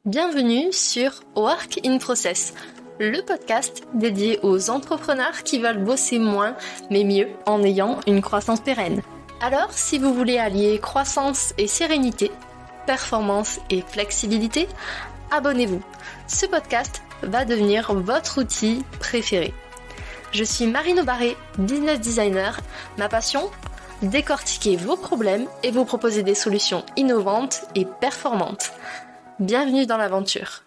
Bienvenue sur Work in Process, le podcast dédié aux entrepreneurs qui veulent bosser moins mais mieux en ayant une croissance pérenne. Alors, si vous voulez allier croissance et sérénité, performance et flexibilité, abonnez-vous. Ce podcast va devenir votre outil préféré. Je suis Marine Aubaré, business designer. Ma passion ? Décortiquer vos problèmes et vous proposer des solutions innovantes et performantes. Bienvenue dans l'aventure.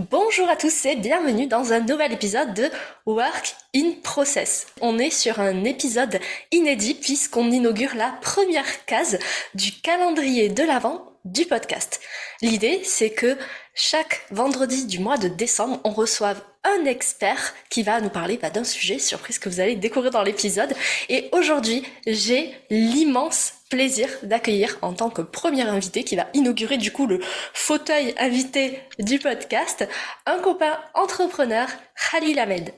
Bonjour à tous et bienvenue dans un nouvel épisode de Work in Process. On est sur un épisode inédit puisqu'on inaugure la première case du calendrier de l'Avent du podcast. L'idée, c'est que chaque vendredi du mois de décembre, on reçoive un expert qui va nous parler d'un sujet surprise que vous allez découvrir dans l'épisode. Et aujourd'hui, j'ai l'immense plaisir d'accueillir en tant que premier invité qui va inaugurer du coup le fauteuil invité du podcast, un copain entrepreneur, Khalil Ahmed.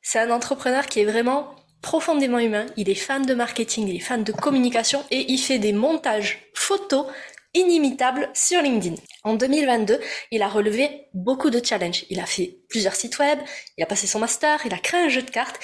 C'est un entrepreneur qui est vraiment profondément humain, il est fan de marketing, il est fan de communication et il fait des montages photos inimitable sur LinkedIn. En 2022, il a relevé beaucoup de challenges. Il a fait plusieurs sites web, il a passé son master, il a créé un jeu de cartes,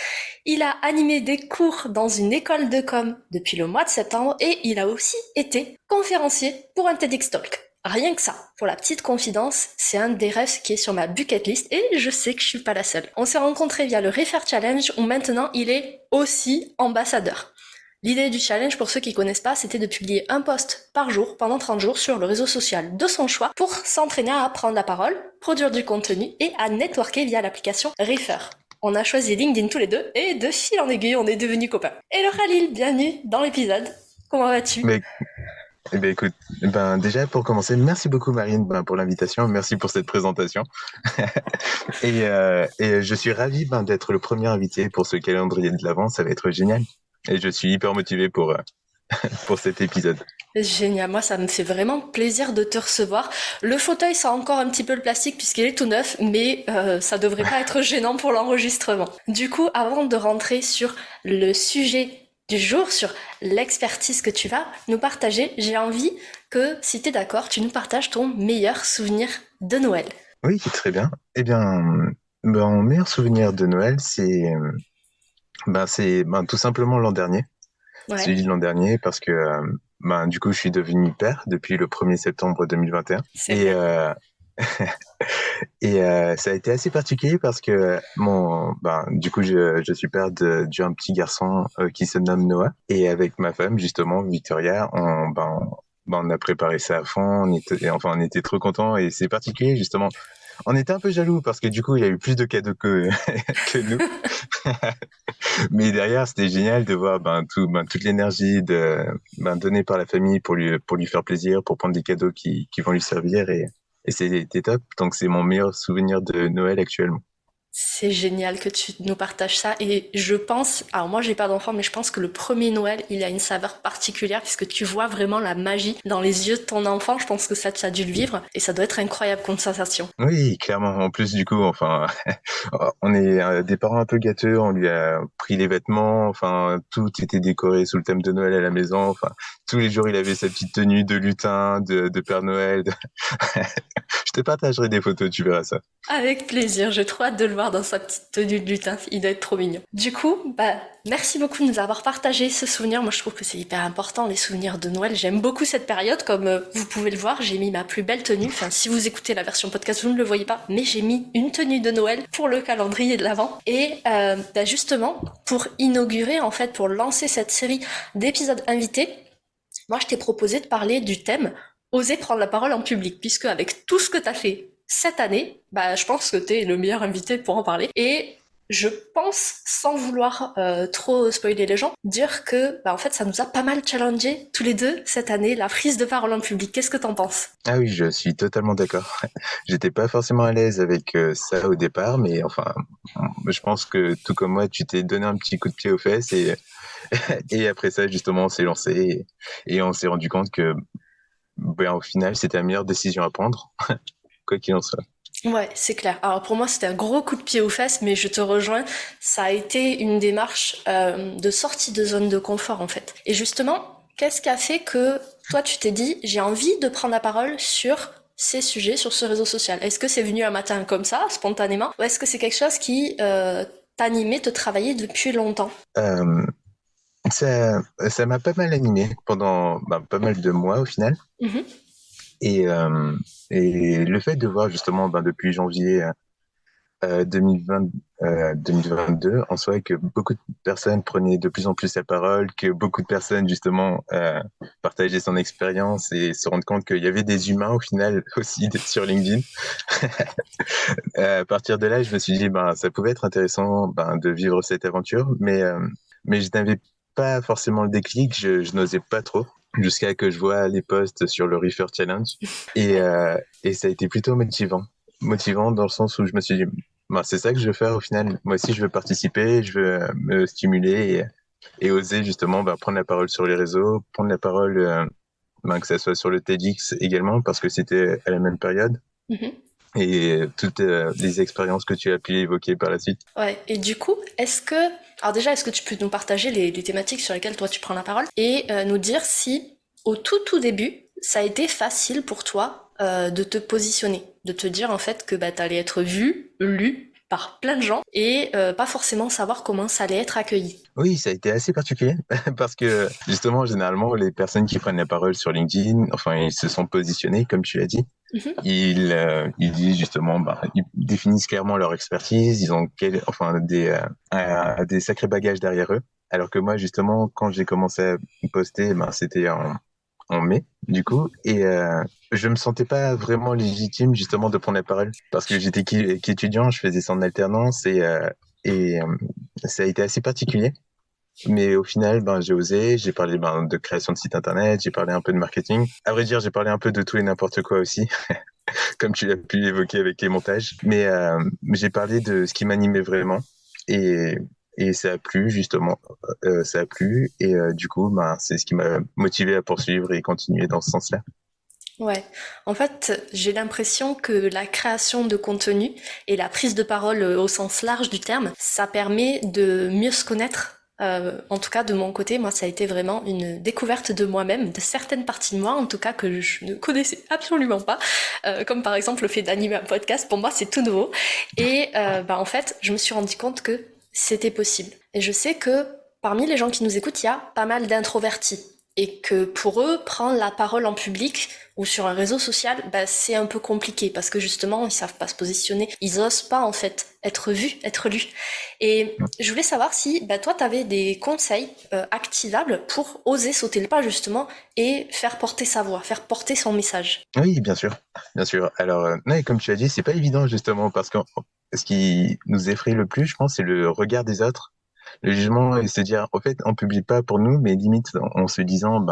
il a animé des cours dans une école de com depuis le mois de septembre et il a aussi été conférencier pour un TEDx Talk. Rien que ça, pour la petite confidence, c'est un des rêves qui est sur ma bucket list et je sais que je suis pas la seule. On s'est rencontrés via le Refer Challenge où maintenant il est aussi ambassadeur. L'idée du challenge, pour ceux qui connaissent pas, c'était de publier un post par jour pendant 30 jours sur le réseau social de son choix pour s'entraîner à prendre la parole, produire du contenu et à networker via l'application Refer. On a choisi LinkedIn tous les deux et de fil en aiguille, on est devenus copains. Hello Khalil, bienvenue dans l'épisode. Comment vas-tu ? Écoute, déjà pour commencer, merci beaucoup Marine pour l'invitation, merci pour cette présentation. et je suis ravi d'être le premier invité pour ce calendrier de l'Avent, ça va être génial. Et je suis hyper motivé pour cet épisode. Génial, moi ça me fait vraiment plaisir de te recevoir. Le fauteuil sent encore un petit peu le plastique puisqu'il est tout neuf, mais ça devrait pas être gênant pour l'enregistrement. Du coup, avant de rentrer sur le sujet du jour, sur l'expertise que tu vas nous partager, j'ai envie que, si tu es d'accord, tu nous partages ton meilleur souvenir de Noël. Oui, très bien. Eh bien, mon meilleur souvenir de Noël, c'est tout simplement l'an dernier. Ouais. Celui de l'an dernier parce que du coup, je suis devenu père depuis le 1er septembre 2021. Et ça a été assez particulier parce que du coup, je suis père d'un petit garçon qui se nomme Noah. Et avec ma femme, justement, Victoria, on a préparé ça à fond. On était trop contents et c'est particulier, justement. On était un peu jaloux parce que du coup, il a eu plus de cadeaux que nous. Mais derrière, c'était génial de voir toute l'énergie donnée par la famille pour lui faire plaisir, pour prendre des cadeaux qui vont lui servir et c'était top. Donc c'est mon meilleur souvenir de Noël actuellement. C'est génial que tu nous partages ça et je pense, alors moi j'ai pas d'enfant mais je pense que le premier Noël il a une saveur particulière puisque tu vois vraiment la magie dans les yeux de ton enfant, je pense que ça tu as dû le vivre et ça doit être incroyable comme sensation. Oui, clairement, en plus du coup, on est des parents un peu gâteux, on lui a pris les vêtements, tout était décoré sous le thème de Noël à la maison, tous les jours il avait sa petite tenue de lutin, de Père Noël. Je te partagerai des photos, tu verras ça. Avec plaisir, j'ai trop hâte de le voir dans sa petite tenue de lutin, il doit être trop mignon. Du coup, merci beaucoup de nous avoir partagé ce souvenir, moi je trouve que c'est hyper important les souvenirs de Noël, j'aime beaucoup cette période, comme vous pouvez le voir, j'ai mis ma plus belle tenue, si vous écoutez la version podcast vous ne le voyez pas, mais j'ai mis une tenue de Noël pour le calendrier de l'Avent et justement pour inaugurer en fait, pour lancer cette série d'épisodes invités, moi je t'ai proposé de parler du thème oser prendre la parole en public, puisque avec tout ce que t'as fait cette année, je pense que t'es le meilleur invité pour en parler. Et je pense, sans vouloir trop spoiler les gens, dire que en fait ça nous a pas mal challengé tous les deux cette année, la prise de parole en public. Qu'est-ce que t'en penses ? Ah oui, je suis totalement d'accord. J'étais pas forcément à l'aise avec ça au départ, mais je pense que tout comme moi, tu t'es donné un petit coup de pied aux fesses et après ça, justement, on s'est lancé et on s'est rendu compte que au final, c'était la meilleure décision à prendre, quoi qu'il en soit. Ouais, c'est clair. Alors pour moi, c'était un gros coup de pied aux fesses, mais je te rejoins. Ça a été une démarche de sortie de zone de confort, en fait. Et justement, qu'est-ce qui a fait que toi, tu t'es dit, j'ai envie de prendre la parole sur ces sujets sur ce réseau social? Est-ce que c'est venu un matin comme ça, spontanément, ou est-ce que c'est quelque chose qui t'animait, te travaillait depuis longtemps? Euh, ça m'a pas mal animé pendant pas mal de mois au final. Mhm. Et, euh, et le fait de voir justement depuis janvier 2020, 2022, en soi, que beaucoup de personnes prenaient de plus en plus la parole, que beaucoup de personnes justement partageaient son expérience et se rendent compte qu'il y avait des humains au final aussi sur LinkedIn. À partir de là, je me suis dit, ça pouvait être intéressant de vivre cette aventure, mais je n'avais pas forcément le déclic, je n'osais pas trop, jusqu'à que je vois les posts sur le Reefer Challenge. Ouais. Et ça a été plutôt motivant. Motivant dans le sens où je me suis dit, c'est ça que je veux faire au final. Moi aussi, je veux participer, je veux me stimuler et oser justement prendre la parole sur les réseaux, prendre la parole, que ça soit sur le TEDx également, parce que c'était à la même période Mhm. et toutes les expériences que tu as pu évoquer par la suite. Ouais, et du coup, alors déjà, est-ce que tu peux nous partager les thématiques sur lesquelles toi tu prends la parole et nous dire si, au tout début, ça a été facile pour toi de te positionner, de te dire en fait que t'allais être vu, lu par plein de gens et pas forcément savoir comment ça allait être accueilli. Oui, ça a été assez particulier parce que justement, généralement, les personnes qui prennent la parole sur LinkedIn, enfin, ils se sont positionnés, comme tu l'as dit. Mhm. Ils disent justement, ils définissent clairement leur expertise, ils ont des sacrés bagages derrière eux. Alors que moi, justement, quand j'ai commencé à poster, c'était en mai, du coup, et je me sentais pas vraiment légitime justement de prendre la parole parce que j'étais qu'étudiant, je faisais ça en alternance et ça a été assez particulier. Mais au final, j'ai osé, j'ai parlé de création de site internet, j'ai parlé un peu de marketing. À vrai dire, j'ai parlé un peu de tout et n'importe quoi aussi, comme tu l'as pu évoquer avec les montages. Mais j'ai parlé de ce qui m'animait vraiment et, et ça a plu justement, ça a plu et du coup, c'est ce qui m'a motivé à poursuivre et continuer dans ce sens-là. Ouais, en fait, j'ai l'impression que la création de contenu et la prise de parole au sens large du terme, ça permet de mieux se connaître. En tout cas, de mon côté, moi, ça a été vraiment une découverte de moi-même, de certaines parties de moi, en tout cas, que je ne connaissais absolument pas. Comme par exemple le fait d'animer un podcast, pour moi, c'est tout nouveau. Et en fait, je me suis rendu compte que c'était possible. Et je sais que parmi les gens qui nous écoutent, il y a pas mal d'introvertis. Et que pour eux, prendre la parole en public, ou sur un réseau social, c'est un peu compliqué parce que justement, ils savent pas se positionner. Ils osent pas, en fait, être vus, être lus. Et je voulais savoir si, toi, t'avais des conseils activables pour oser sauter le pas, justement, et faire porter sa voix, faire porter son message. Oui, bien sûr, bien sûr. Alors, ouais, comme tu as dit, c'est pas évident justement parce que ce qui nous effraie le plus, je pense, c'est le regard des autres, le jugement et se dire, en fait, on publie pas pour nous, mais limite en se disant,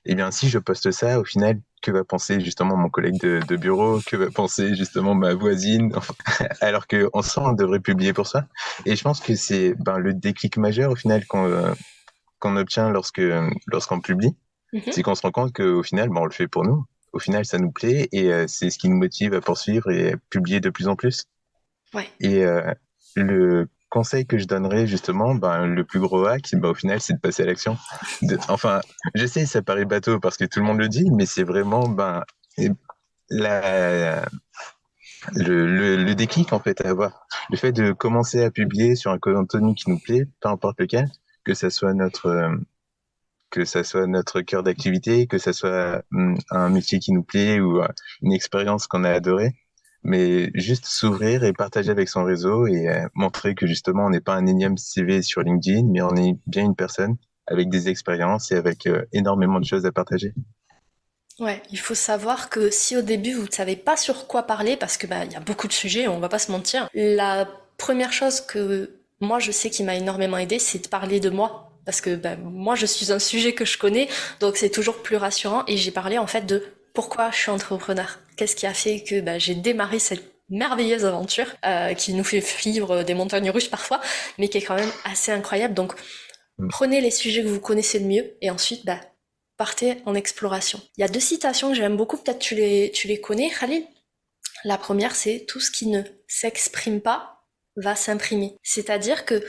eh bien, si je poste ça, au final, que va penser justement mon collègue de bureau, que va penser justement ma voisine, enfin, alors que en soi, on devrait publier pour ça. Et je pense que c'est le déclic majeur au final qu'on obtient lorsqu'on publie, Mhm. c'est qu'on se rend compte qu'au final, on le fait pour nous. Au final, ça nous plaît et c'est ce qui nous motive à poursuivre et à publier de plus en plus. Ouais. Et le conseil que je donnerais justement, le plus gros hack, au final, c'est de passer à l'action. Enfin, je sais, ça paraît bateau parce que tout le monde le dit, mais c'est vraiment la, le déclic en fait à avoir. Le fait de commencer à publier sur un contenu qui nous plaît, peu importe lequel, que ça soit notre cœur d'activité, que ça soit un métier qui nous plaît ou une expérience qu'on a adorée, mais juste s'ouvrir et partager avec son réseau et montrer que justement on n'est pas un énième CV sur LinkedIn, mais on est bien une personne avec des expériences et avec énormément de choses à partager. Ouais, il faut savoir que si au début vous ne savez pas sur quoi parler, parce que il y a beaucoup de sujets, on va pas se mentir, la première chose que moi je sais qui m'a énormément aidé, c'est de parler de moi. Parce que moi je suis un sujet que je connais, donc c'est toujours plus rassurant. Et j'ai parlé en fait de pourquoi je suis entrepreneur. Qu'est-ce qui a fait que j'ai démarré cette merveilleuse aventure qui nous fait vivre des montagnes russes parfois, mais qui est quand même assez incroyable. Donc Mm. prenez les sujets que vous connaissez le mieux et ensuite partez en exploration. Il y a deux citations que j'aime beaucoup, peut-être tu les connais, Khalil. La première, c'est tout ce qui ne s'exprime pas va s'imprimer. C'est-à-dire que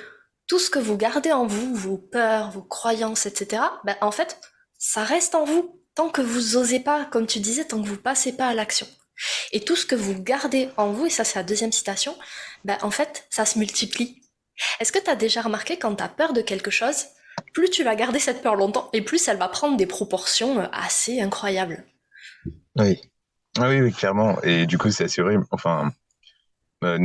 tout ce que vous gardez en vous, vos peurs, vos croyances, etc., en fait, ça reste en vous. tant que vous osez pas, comme tu disais, tant que vous passez pas à l'action. Et tout ce que vous gardez en vous, et ça c'est la deuxième citation, en fait, ça se multiplie. Est-ce que tu as déjà remarqué quand tu as peur de quelque chose, plus tu vas garder cette peur longtemps, et plus elle va prendre des proportions assez incroyables. Oui. Ah oui, oui, clairement. Et du coup, c'est assez horrible. Enfin, euh,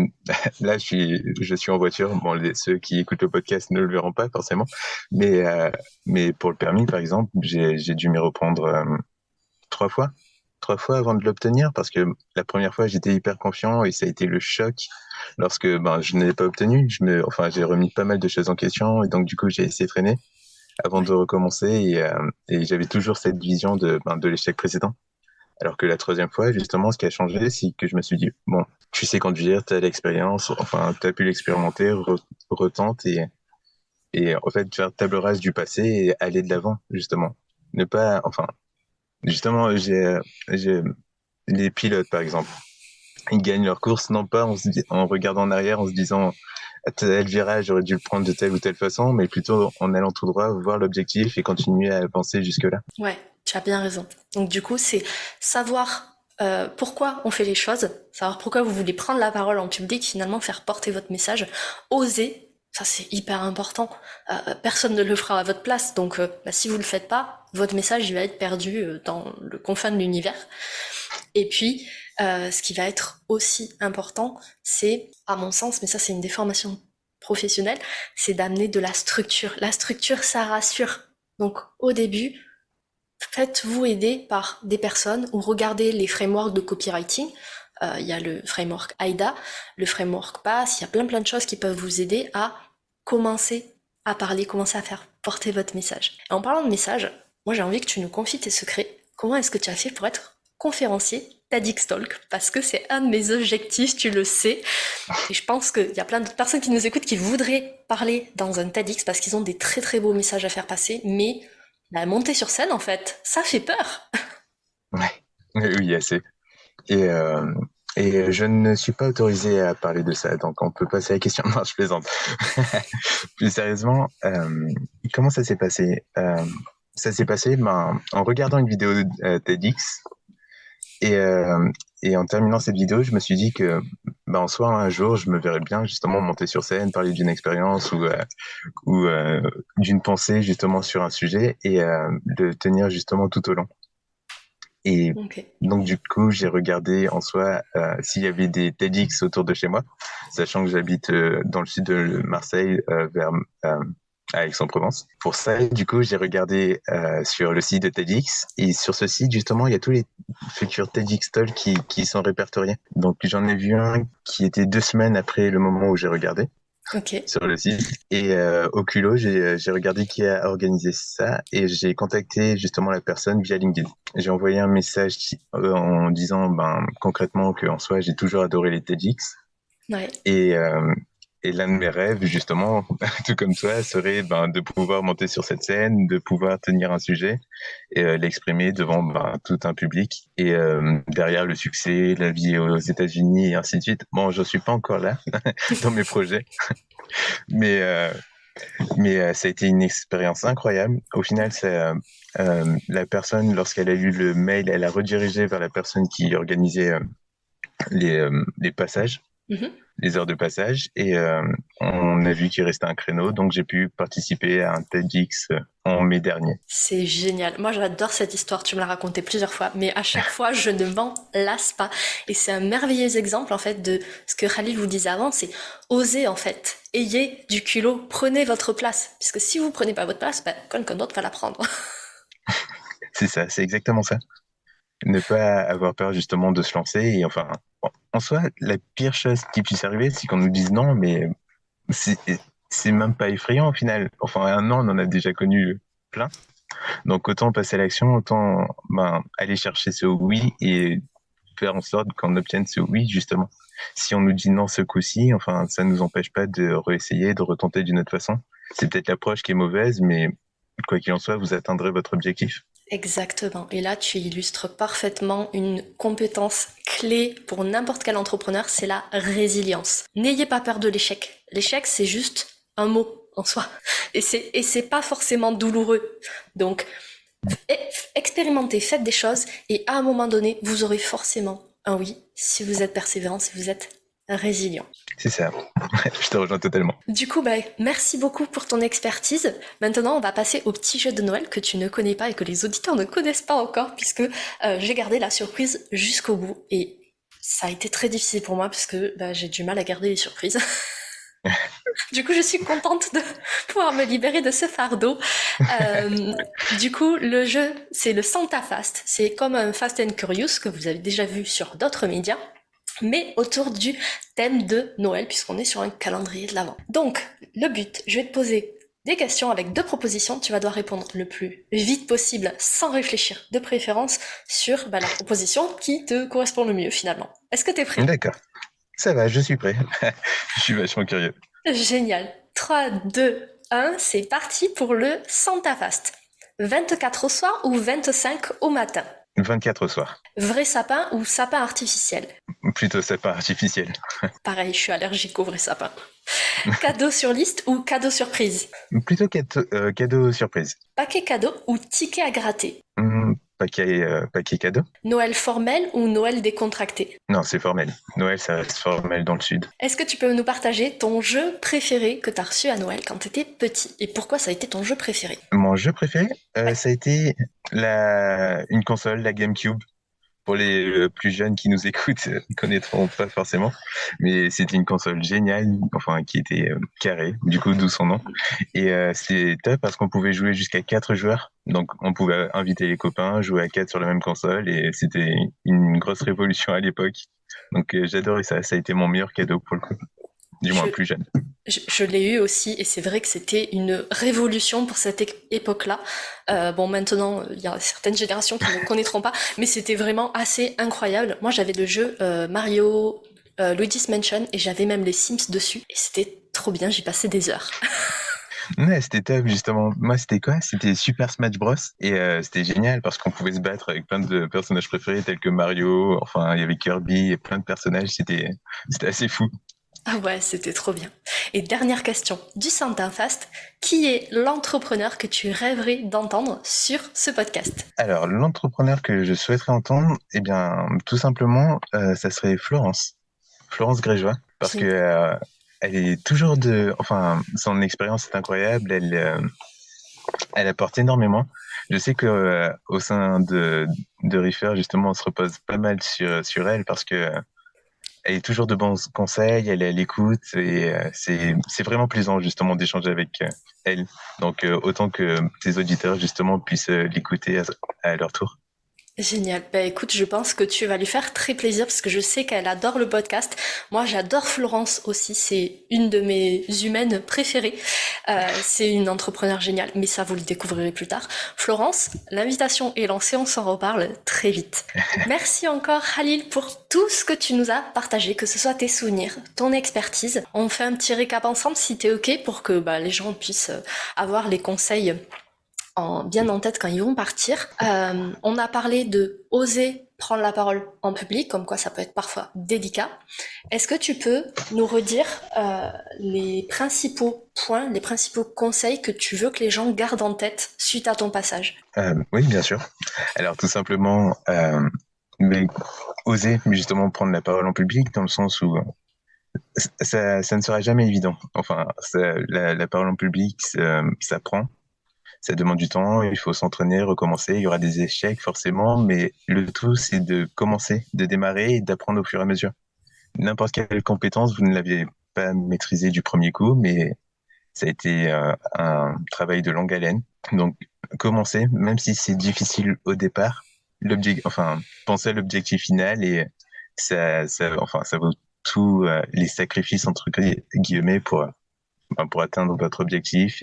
là, je suis en voiture. Bon, ceux qui écoutent le podcast ne le verront pas forcément. Mais pour le permis, par exemple, j'ai dû m'y reprendre trois fois. Trois fois avant de l'obtenir parce que la première fois, j'étais hyper confiant et ça a été le choc lorsque je ne l'ai pas obtenu. J'ai remis pas mal de choses en question et donc du coup, j'ai essayé de freiner avant Ouais. de recommencer et j'avais toujours cette vision de l'échec précédent. Alors que la troisième fois, justement, ce qui a changé, c'est que je me suis dit, bon, tu sais conduire, tu as l'expérience, enfin, tu as pu l'expérimenter, retente et en fait, faire table rase du passé et aller de l'avant, justement. Ne pas, enfin, justement, j'ai les pilotes, par exemple. Ils gagnent leur course, non pas en regardant en arrière, en se disant, à tel virage, j'aurais dû le prendre de telle ou telle façon, mais plutôt en allant tout droit, voir l'objectif et continuer à avancer jusque-là. Ouais, tu as bien raison. Donc du coup, c'est savoir pourquoi on fait les choses, savoir pourquoi vous voulez prendre la parole en public, finalement faire porter votre message, oser, ça c'est hyper important. Personne ne le fera à votre place, donc si vous le faites pas, votre message il va être perdu dans le confin de l'univers. Et puis, ce qui va être aussi important, c'est, à mon sens, mais ça c'est une déformation professionnelle, c'est d'amener de la structure. La structure, ça rassure. Donc au début, faites-vous aider par des personnes ou regardez les frameworks de copywriting. Il y a le framework AIDA, le framework PASS, il y a plein de choses qui peuvent vous aider à commencer à parler, commencer à faire porter votre message. Et en parlant de message, moi j'ai envie que tu nous confies tes secrets. Comment est-ce que tu as fait pour être conférencier TEDx Talk? Parce que c'est un de mes objectifs, tu le sais. Et je pense qu'il y a plein de personnes qui nous écoutent qui voudraient parler dans un TEDx parce qu'ils ont des très beaux messages à faire passer, mais monter sur scène, en fait, ça fait peur. Ouais. Oui, assez. Et, euh, et je ne suis pas autorisé à parler de ça, donc on peut passer à la question. Non, je plaisante. Plus sérieusement, comment ça s'est passé? Ça s'est passé en regardant une vidéo de TEDx et, euh, et en terminant cette vidéo, je me suis dit que en soi, un jour, je me verrais bien justement monter sur scène, parler d'une expérience ou d'une pensée justement sur un sujet et le tenir justement tout au long. Et Ok. donc, du coup, j'ai regardé en soi s'il y avait des TEDx autour de chez moi, sachant que j'habite dans le sud de Marseille, vers à Aix-en-Provence. Pour ça, du coup, j'ai regardé sur le site de TEDx. Et sur ce site, justement, il y a tous les futurs TEDx Talks qui sont répertoriés. Donc, j'en ai vu un qui était 2 semaines après le moment où j'ai regardé Ok. sur le site. Et au culot, j'ai regardé qui a organisé ça et j'ai contacté justement la personne via LinkedIn. J'ai envoyé un message en disant concrètement que en soi, j'ai toujours adoré les TEDx. Ouais. Et, euh, et l'un de mes rêves, justement, tout comme toi, serait de pouvoir monter sur cette scène, de pouvoir tenir un sujet et l'exprimer devant tout un public. Et derrière le succès, la vie aux États-Unis et ainsi de suite. Bon, je suis pas encore là dans mes projets, mais ça a été une expérience incroyable. Au final, la personne, lorsqu'elle a lu le mail, elle a redirigé vers la personne qui organisait les passages, Mhm. les heures de passage, et on a vu qu'il restait un créneau, donc j'ai pu participer à un TEDx en mai dernier. C'est génial. Moi, j'adore cette histoire. Tu me l'as racontée plusieurs fois, mais à chaque fois, je ne m'en lasse pas. Et c'est un merveilleux exemple, en fait, de ce que Khalil vous disait avant, c'est oser, en fait. Ayez du culot. Prenez votre place. Puisque si vous prenez pas votre place, quelqu'un d'autre va la prendre. C'est ça, c'est exactement ça. Ne pas avoir peur justement de se lancer, et enfin, en soi, la pire chose qui puisse arriver, c'est qu'on nous dise non, mais c'est c'est même pas effrayant au final. Enfin, un an, on en a déjà connu plein. Donc autant passer à l'action, autant aller chercher ce oui et faire en sorte qu'on obtienne ce oui justement. Si on nous dit non ce coup-ci, enfin ça ne nous empêche pas de réessayer, de retenter d'une autre façon. C'est peut-être l'approche qui est mauvaise, mais quoi qu'il en soit, vous atteindrez votre objectif. Exactement. Et là, tu illustres parfaitement une compétence clé pour n'importe quel entrepreneur, c'est la résilience. N'ayez pas peur de l'échec. L'échec, c'est juste un mot en soi. Et c'est pas forcément douloureux. Donc, Expérimentez, faites des choses, et à un moment donné, vous aurez forcément un oui, si vous êtes persévérant, si vous êtes résilient. C'est ça. Je te rejoins totalement. Du coup, merci beaucoup pour ton expertise. Maintenant, on va passer au petit jeu de Noël que tu ne connais pas et que les auditeurs ne connaissent pas encore, puisque j'ai gardé la surprise jusqu'au bout. Et ça a été très difficile pour moi, parce que j'ai du mal à garder les surprises. Du coup, je suis contente de pouvoir me libérer de ce fardeau. Du coup, le jeu, c'est le Santa Fast. C'est comme un Fast and Curious que vous avez déjà vu sur d'autres médias, mais autour du thème de Noël, puisqu'on est sur un calendrier de l'Avent. Donc, le but, je vais te poser des questions avec 2 propositions. Tu vas devoir répondre le plus vite possible, sans réfléchir, de préférence sur la proposition qui te correspond le mieux, finalement. Est-ce que tu es prêt ? D'accord. Ça va, je suis prêt. Je suis vachement curieux. Génial. 3, 2, 1, c'est parti pour le Santa Fast. 24 au soir ou 25 au matin ? 24 au soir. Vrai sapin ou sapin artificiel ? Plutôt sapin artificiel. Pareil, je suis allergique au vrai sapin. Cadeau sur liste ou cadeau surprise ? Plutôt cadeau surprise. Paquet cadeau ou ticket à gratter ? Paquet cadeau. Noël formel ou Noël décontracté ? Non, c'est formel. Noël, ça reste formel dans le sud. Est-ce que tu peux nous partager ton jeu préféré que tu as reçu à Noël quand tu étais petit ? Et pourquoi ça a été ton jeu préféré ? Mon jeu préféré, ça a été une console, la GameCube. Pour les plus jeunes qui nous écoutent, ils connaîtront pas forcément, mais c'était une console géniale, qui était carrée, du coup d'où son nom. Et c'était top parce qu'on pouvait jouer jusqu'à 4 joueurs, donc on pouvait inviter les copains, jouer à 4 sur la même console, et c'était une grosse révolution à l'époque. Donc j'adorais ça, ça a été mon meilleur cadeau pour le coup, du moins plus jeune. Je l'ai eu aussi, et c'est vrai que c'était une révolution pour cette époque-là. Maintenant, il y a certaines générations qui ne connaîtront pas, mais c'était vraiment assez incroyable. Moi, j'avais le jeu Mario Luigi's Mansion, et j'avais même les Sims dessus, et c'était trop bien, j'y passais des heures. Ouais, c'était top, justement. Moi, c'était quoi? C'était Super Smash Bros. Et c'était génial parce qu'on pouvait se battre avec plein de personnages préférés tels que Mario, il y avait Kirby et plein de personnages. C'était assez fou. Ah ouais, c'était trop bien. Et dernière question, du Santa Fast, qui est l'entrepreneur que tu rêverais d'entendre sur ce podcast ? Alors, l'entrepreneur que je souhaiterais entendre, eh bien, tout simplement, ça serait Florence Grégeois, parce que elle est toujours son expérience est incroyable, elle apporte énormément. Je sais que au sein de Reefer, justement, on se repose pas mal sur elle parce que elle est toujours de bons conseils, elle est à l'écoute et c'est vraiment plaisant justement d'échanger avec elle. Donc autant que tes auditeurs justement puissent l'écouter à leur tour. Génial. Écoute, je pense que tu vas lui faire très plaisir parce que je sais qu'elle adore le podcast. Moi, j'adore Florence aussi. C'est une de mes humaines préférées. C'est une entrepreneure géniale, mais ça, vous le découvrirez plus tard. Florence, l'invitation est lancée. On s'en reparle très vite. Merci encore, Khalil, pour tout ce que tu nous as partagé, que ce soit tes souvenirs, ton expertise. On fait un petit récap ensemble si t'es OK pour que les gens puissent avoir les conseils bien en tête quand ils vont partir. On a parlé de oser prendre la parole en public, comme quoi ça peut être parfois délicat. Est-ce que tu peux nous redire les principaux points, les principaux conseils que tu veux que les gens gardent en tête suite à ton passage ? Oui, bien sûr. Alors tout simplement, oser justement prendre la parole en public dans le sens où ça ne sera jamais évident. La parole en public, ça prend. Ça demande du temps, il faut s'entraîner, recommencer, il y aura des échecs forcément, mais le tout c'est de commencer, de démarrer et d'apprendre au fur et à mesure. N'importe quelle compétence, vous ne l'aviez pas maîtrisée du premier coup, mais ça a été un travail de longue haleine. Donc commencez, même si c'est difficile au départ, pensez à l'objectif final et ça vaut tous les sacrifices entre guillemets pour atteindre votre objectif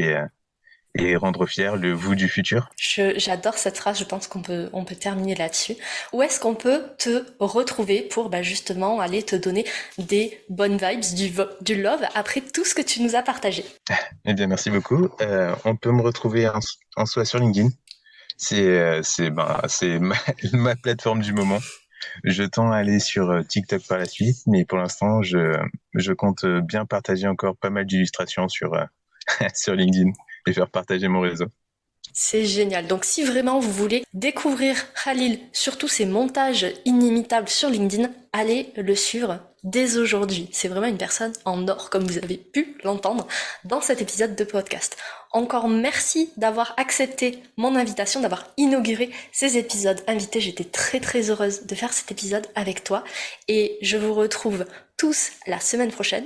et rendre fier le vous du futur. J'adore cette phrase, je pense qu'on peut terminer là-dessus. Où est-ce qu'on peut te retrouver pour justement aller te donner des bonnes vibes, du love après tout ce que tu nous as partagé ? Eh bien, merci beaucoup. On peut me retrouver en soi sur LinkedIn. C'est ma plateforme du moment. Je tends à aller sur TikTok par la suite, mais pour l'instant, je compte bien partager encore pas mal d'illustrations sur LinkedIn et faire partager mon réseau. C'est génial. Donc si vraiment vous voulez découvrir Khalil, surtout ses montages inimitables sur LinkedIn, allez le suivre dès aujourd'hui. C'est vraiment une personne en or, comme vous avez pu l'entendre dans cet épisode de podcast. Encore merci d'avoir accepté mon invitation, d'avoir inauguré ces épisodes invités. J'étais très très heureuse de faire cet épisode avec toi et je vous retrouve tous la semaine prochaine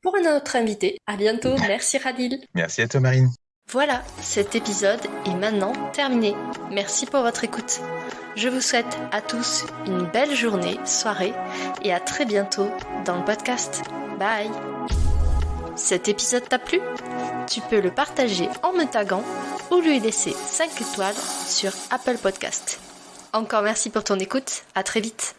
pour un autre invité. À bientôt. Merci Khalil. Merci à toi, Marine. Voilà, cet épisode est maintenant terminé. Merci pour votre écoute. Je vous souhaite à tous une belle journée, soirée et à très bientôt dans le podcast. Bye. Cet épisode t'a plu ? Tu peux le partager en me taguant ou lui laisser 5 étoiles sur Apple Podcast. Encore merci pour ton écoute, à très vite.